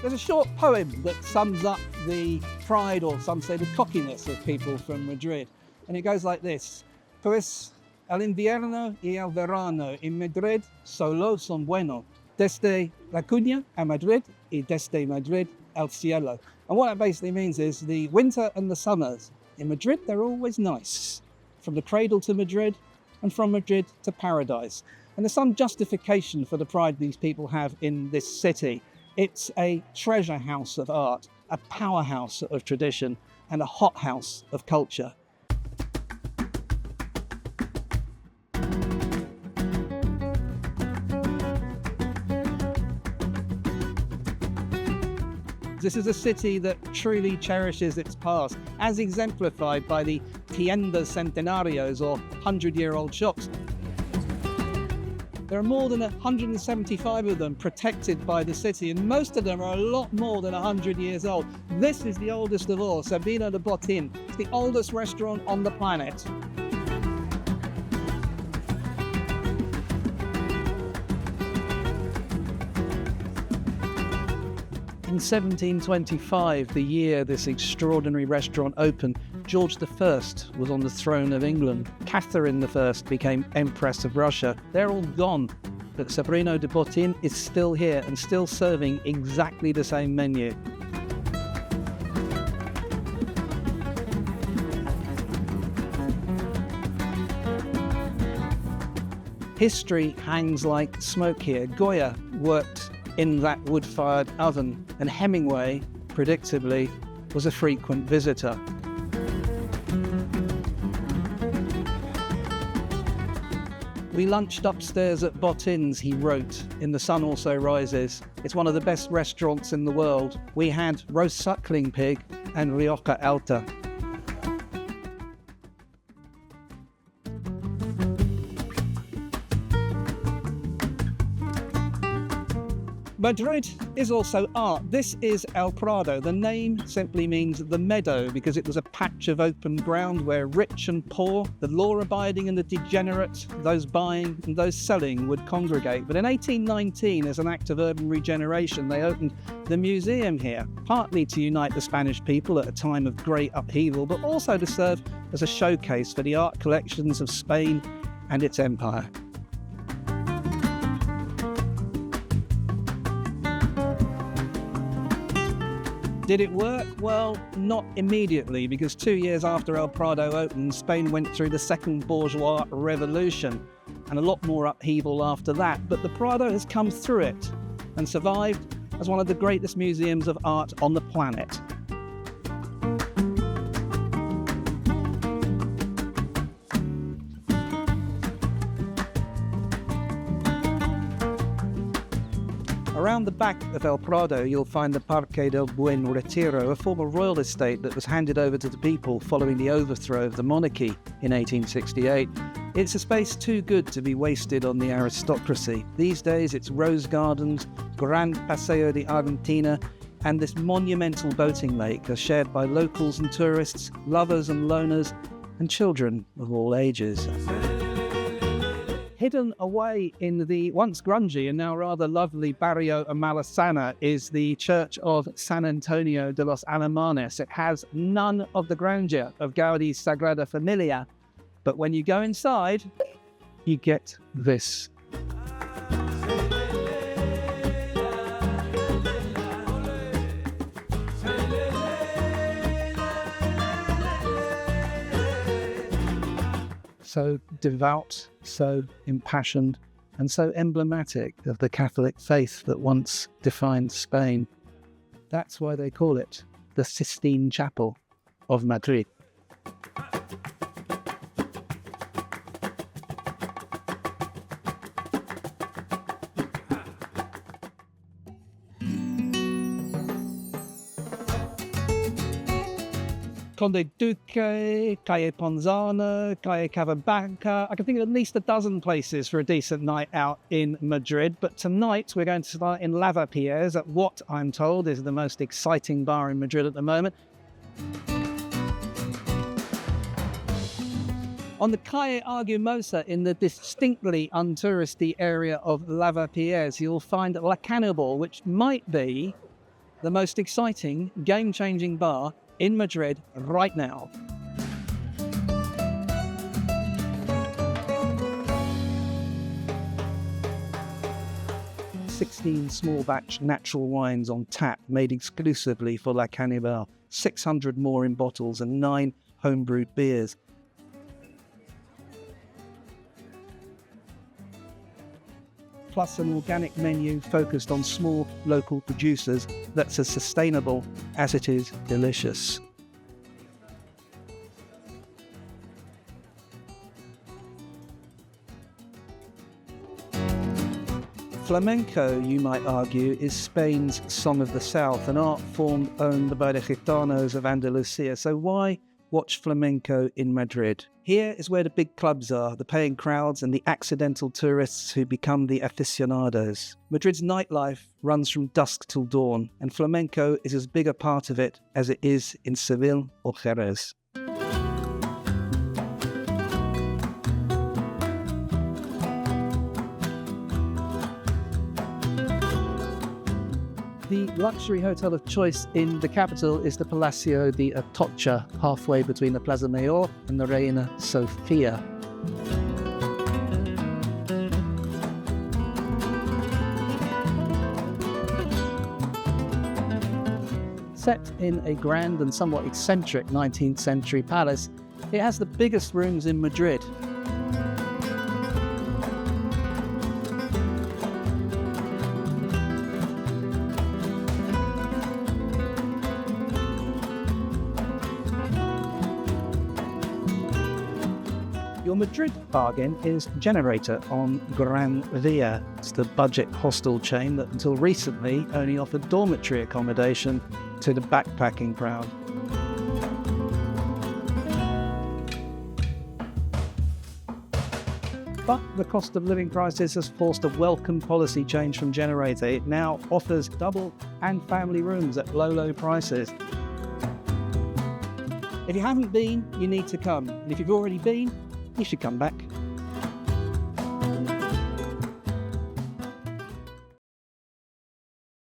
There's a short poem that sums up the pride, or some say the cockiness, of people from Madrid. And it goes like this. Pues el invierno y el verano en Madrid solo son buenos. Desde La Coruña a Madrid y desde Madrid al cielo. And what that basically means is the winter and the summers in Madrid, they're always nice. From the cradle to Madrid and from Madrid to paradise. And there's some justification for the pride these people have in this city. It's a treasure house of art, a powerhouse of tradition, and a hothouse of culture. This is a city that truly cherishes its past, as exemplified by the tiendas centenarios, or 100-year-old shops. There are more than 175 of them protected by the city, and most of them are a lot more than 100 years old. This is the oldest of all, Sobrino de Botín. It's the oldest restaurant on the planet. In 1725, the year this extraordinary restaurant opened, George I was on the throne of England. Catherine I became Empress of Russia. They're all gone, but Sobrino de Botín is still here and still serving exactly the same menu. History hangs like smoke here. Goya worked in that wood-fired oven, and Hemingway, predictably, was a frequent visitor. We lunched upstairs at Botin's, he wrote, in The Sun Also Rises. It's one of the best restaurants in the world. We had roast suckling pig and Rioja Alta. Madrid is also art. This is El Prado. The name simply means the meadow because it was a patch of open ground where rich and poor, the law-abiding and the degenerate, those buying and those selling would congregate. But in 1819, as an act of urban regeneration, they opened the museum here, partly to unite the Spanish people at a time of great upheaval, but also to serve as a showcase for the art collections of Spain and its empire. Did it work? Well, not immediately, because 2 years after El Prado opened, Spain went through the second bourgeois revolution, and a lot more upheaval after that. But the Prado has come through it and survived as one of the greatest museums of art on the planet. Around the back of El Prado, you'll find the Parque del Buen Retiro, a former royal estate that was handed over to the people following the overthrow of the monarchy in 1868. It's a space too good to be wasted on the aristocracy. These days, it's rose gardens, Grand Paseo de Argentina, and this monumental boating lake are shared by locals and tourists, lovers and loners, and children of all ages. Hidden away in the once grungy and now rather lovely Barrio Malesana is the Church of San Antonio de los Alemanes. It has none of the grandeur of Gaudi's Sagrada Familia, but when you go inside, you get this. So devout, so impassioned, and so emblematic of the Catholic faith that once defined Spain. That's why they call it the Sistine Chapel of Madrid. Conde Duque, Calle Ponzano, Calle Cavabanca. I can think of at least a dozen places for a decent night out in Madrid. But tonight we're going to start in Lavapiés at what I'm told is the most exciting bar in Madrid at the moment. On the Calle Argumosa in the distinctly untouristy area of Lavapiés, you'll find La Cannibal, which might be the most exciting, game-changing bar in Madrid right now. "16 small batch natural wines on tap made exclusively for La Cannibal, 600 more in bottles and 9 homebrewed beers. Plus an organic menu focused on small local producers that's as sustainable as it is delicious." Flamenco, you might argue, is Spain's Song of the South, an art form owned by the Gitanos of Andalusia. So why watch flamenco in Madrid? Here is where the big clubs are, the paying crowds and the accidental tourists who become the aficionados. Madrid's nightlife runs from dusk till dawn, and flamenco is as big a part of it as it is in Seville or Jerez. The luxury hotel of choice in the capital is the Palacio de Atocha, halfway between the Plaza Mayor and the Reina Sofia. Set in a grand and somewhat eccentric 19th century palace, it has the biggest rooms in Madrid. Your Madrid bargain is Generator on Gran Via. It's the budget hostel chain that until recently only offered dormitory accommodation to the backpacking crowd. But the cost of living crisis has forced a welcome policy change from Generator. It now offers double and family rooms at low prices. If you haven't been, you need to come. And if you've already been, you should come back.